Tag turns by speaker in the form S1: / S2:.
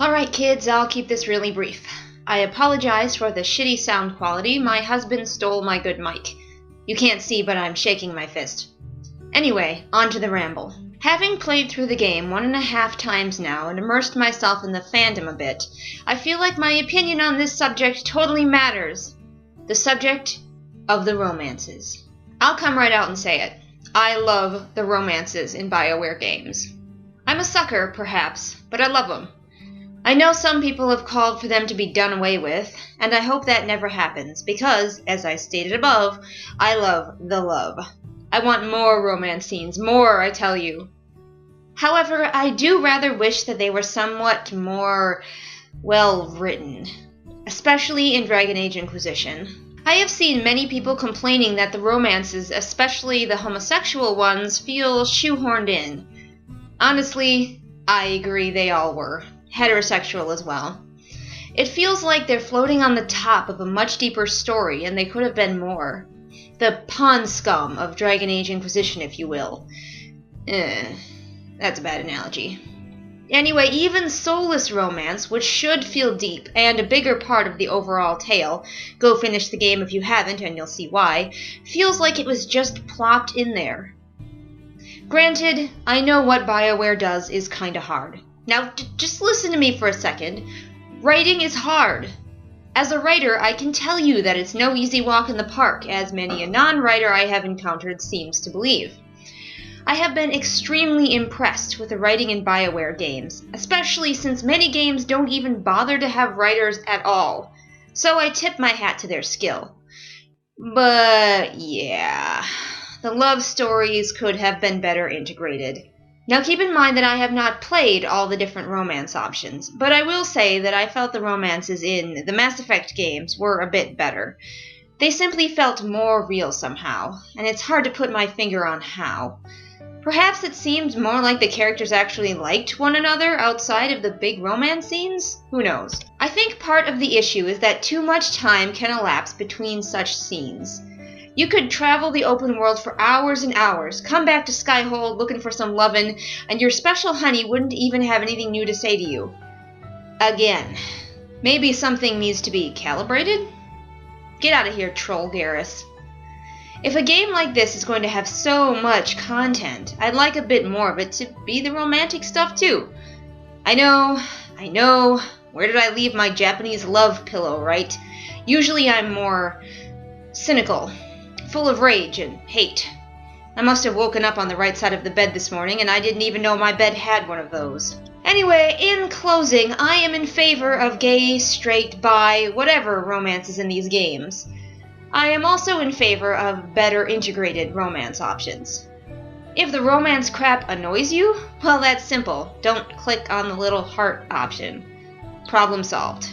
S1: Alright kids, I'll keep this really brief. I apologize for the shitty sound quality. My husband stole my good mic. You can't see, but I'm shaking my fist. Anyway, on to the ramble. Having played through the game 1.5 times now and immersed myself in the fandom a bit, I feel like my opinion on this subject totally matters. The subject of the romances. I'll come right out and say it. I love the romances in BioWare games. I'm a sucker, perhaps, but I love them. I know some people have called for them to be done away with, and I hope that never happens, because, as I stated above, I love the love. I want more romance scenes, more, I tell you. However, I do rather wish that they were somewhat more well-written, especially in Dragon Age Inquisition. I have seen many people complaining that the romances, especially the homosexual ones, feel shoehorned in. Honestly, I agree they all were. Heterosexual as well. It feels like they're floating on the top of a much deeper story, and they could have been more. The pond scum of Dragon Age Inquisition, if you will. That's a bad analogy. Anyway, even soulless romance, which should feel deep and a bigger part of the overall tale, go finish the game if you haven't and you'll see why, feels like it was just plopped in there. Granted, I know what BioWare does is kinda hard. Now, just listen to me for a second. Writing is hard. As a writer, I can tell you that it's no easy walk in the park, as many a non-writer I have encountered seems to believe. I have been extremely impressed with the writing in BioWare games, especially since many games don't even bother to have writers at all, so I tip my hat to their skill. But yeah, the love stories could have been better integrated. Now keep in mind that I have not played all the different romance options, but I will say that I felt the romances in the Mass Effect games were a bit better. They simply felt more real somehow, and it's hard to put my finger on how. Perhaps it seemed more like the characters actually liked one another outside of the big romance scenes? Who knows? I think part of the issue is that too much time can elapse between such scenes. You could travel the open world for hours and hours, come back to Skyhold looking for some lovin', and your special honey wouldn't even have anything new to say to you. Again. Maybe something needs to be calibrated? Get out of here, Troll Garrus. If a game like this is going to have so much content, I'd like a bit more of it to be the romantic stuff too. I know, where did I leave my Japanese love pillow, right? Usually I'm more cynical, full of rage and hate. I must have woken up on the right side of the bed this morning, and I didn't even know my bed had one of those. Anyway, in closing, I am in favor of gay, straight, bi, whatever romances in these games. I am also in favor of better integrated romance options. If the romance crap annoys you, well, that's simple. Don't click on the little heart option. Problem solved.